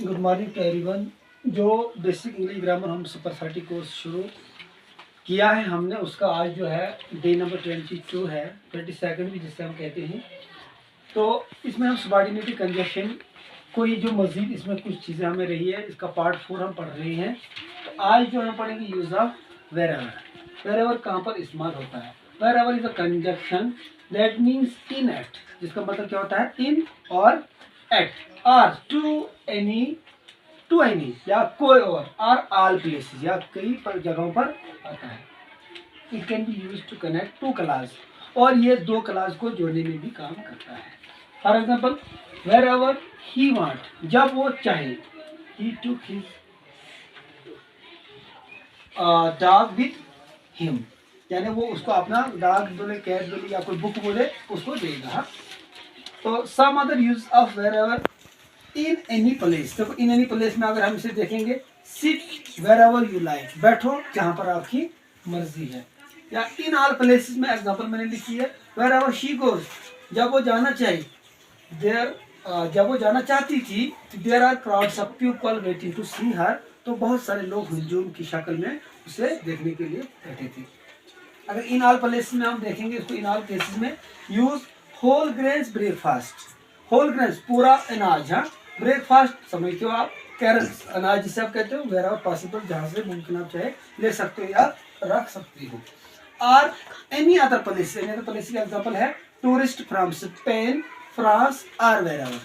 Good morning to everyone. जो basic English grammar हम super 30 course शुरू किया है हमने, उसका आज जो है डे नंबर 22 है, 22 भी जिससे हम कहते हैं। तो इसमें हम सबॉर्डिनेटिव कंजक्शन को ये जो मज़ीद इसमें कुछ चीज़ें हमें रही है, इसका पार्ट 4 हम पढ़ रहे हैं। तो आज जो हम पढ़ेंगे यूज़ ऑफ वेरेवर। वेरेवर कहाँ पर इस्तेमाल होता है? Wherever is a conjunction that means in at, जिसका मतलब क्या होता है? इन और एट, आर टू एनी या कोई और, आर ऑल प्लेसेस या कई पर जगहों पर आता है। It can be use to connect two clause, और ये दो क्लास को जोड़ने में भी काम करता है। For example, wherever he want, जब वो चाहे, he took his dog with him, यानी वो उसको अपना डॉग बोले, कैट बोले या कोई बुक बोले, उसको देगा। तो some other use of wherever in any place. देखो, इन एनी प्लेस में अगर हम इसे देखेंगे, sit wherever you like, बैठो जहाँ पर आपकी मर्जी है। या इन ऑल प्लेसेस में एग्जांपल मैंने लिखी है, वेर एवर शी गोज, जब वो जाना चाहिए, देयर जब वो जाना चाहती थी, there are crowds of people waiting to see her, तो बहुत सारे लोग हुजूम की शक्ल में उसे देखने के लिए बैठे थे। अगर इन ऑल प्लेसेस में हम देखेंगे इसको, इन ऑल प्लेसेस में use whole grains breakfast, whole grains पूरा अनाज, हाँ, ब्रेकफास्ट समझते हो आप, कैरल्स अनाज जिसे आप कहते हो, वेर आर पॉसिबल, जहाँ से मुमकिन आप चाहे ले सकते हो या रख सकते हो। और any other place, any other place का एग्जांपल है टूरिस्ट फ्रॉम स्पेन, फ्रांस और वेर एवर।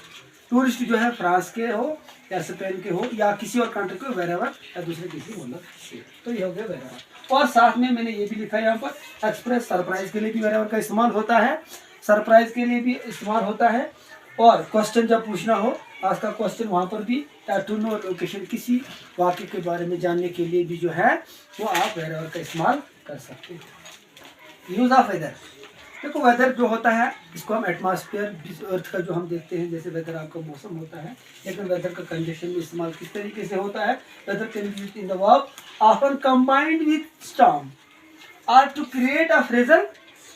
टूरिस्ट जो है फ्रांस के हो या स्पेन के हो या किसी और कंट्री के, वेर एवर या दूसरे किसी मुल्क से, तो ये हो गया वेर एवर। और साथ में मैंने ये भी लिखा है यहाँ पर, एक्सप्रेस सरप्राइज के लिए भी वेर एवर का इस्तेमाल होता है, सरप्राइज के लिए भी इस्तेमाल होता है। और क्वेश्चन जब पूछना हो, आज का क्वेश्चन वहाँ पर भी, या टू नो लोकेशन, किसी वाक्य के बारे में जानने के लिए भी जो है वो आप वेर एवर का इस्तेमाल कर सकते हैं। यूज ऑफ वेदर, देखो वेदर जो होता है इसको हम एटमॉस्फेयर अर्थ का जो हम देखते हैं, जैसे वेदर आपका मौसम होता है, लेकिन वेदर का कंडीशन में इस्तेमाल किस तरीके से होता है? Weather can be used in the verb often combined with storm or to create a phrasal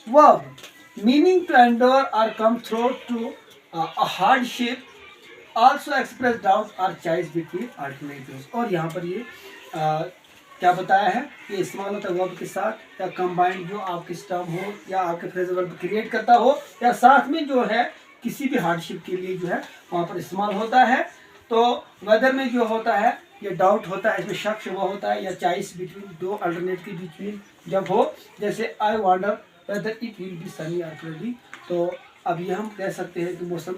verb meaning to endure or come through to a hardship, also express doubt or choice between alternatives। और यहाँ पर ये क्या बताया है, ये इस्तेमाल होता है वर्ब के साथ, या कंबाइंड जो आपके स्टर्म हो या आपके फ्रेजल वर्ब क्रिएट करता हो, या साथ में जो है किसी भी हार्डशिप के लिए जो है वहाँ पर इस्तेमाल होता है। तो वेदर में जो होता है ये डाउट होता है, इसमें शक शुबा होता है, या चॉइस बिटवीन, दो अल्टरनेट के बीच में जब हो, जैसे I wonder whether it will be Sunny और क्लाउडी। तो अब ये हम कह सकते हैं कि मौसम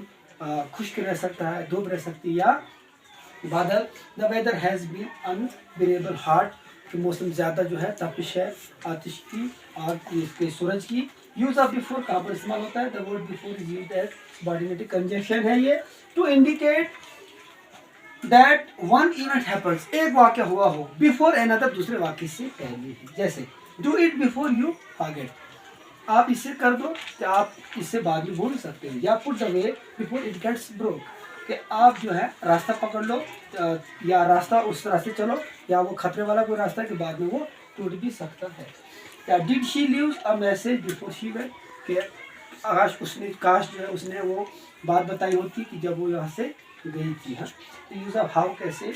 खुश्क रह सकता है, धूप रह सकती है या बादल। The weather has been unbearable hot, कि मौसम ज़्यादा जो है तपिश है, आतिश की और इसके सूरज की। यूज ऑफ बिफोर कहाँ पर इस्तेमाल होता है? The word before is used as subordinative conjunction है ये, to indicate that one event happens, एक वाक्य हुआ हो बिफोर अनदर, दूसरे वाक्य से पहले। जैसे do it before you forget, आप इसे कर दो कि आप इससे बाद में भूल सकते हैं। या put the way before it gets broke, कि आप जो है रास्ता पकड़ लो या रास्ता उस रास्ते चलो, या वो खतरे वाला कोई रास्ता है कि बाद में वो टूट भी सकता है। या did she leaves a message before she went, कि काश जो है उसने वो बात बताई होती कि जब वो यहाँ से गई थी। हाँ, तो यूज ऑफ हाउ कैसे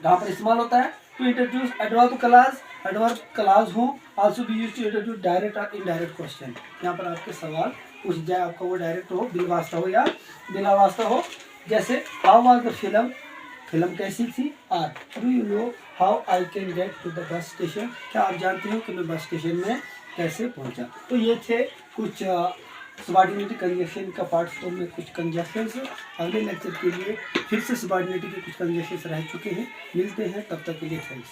कहाँ पर इस्तेमाल होता है? To introduce adverb clause, adverb clause हो, also be used to introduce direct और इनडायरेक्ट क्वेश्चन। यहाँ पर आपके सवाल पूछ जाए, आपका वो डायरेक्ट हो, बिल वास्ता हो या बिना वास्ता हो। जैसे how was the film, film कैसी थी? और do you know how I can get to the bus station, क्या आप जानते हो कि मैं बस स्टेशन में कैसे पहुँचा? तो ये थे कुछ सबॉर्डिनेटिव कंजंक्शन का पार्ट 4 में कुछ कंजंक्शंस। अगले लेक्चर के लिए फिर से सबॉर्डिनेटिव के कुछ कंजंक्शंस रह चुके हैं, मिलते हैं, तब तक के लिए थैंक्स।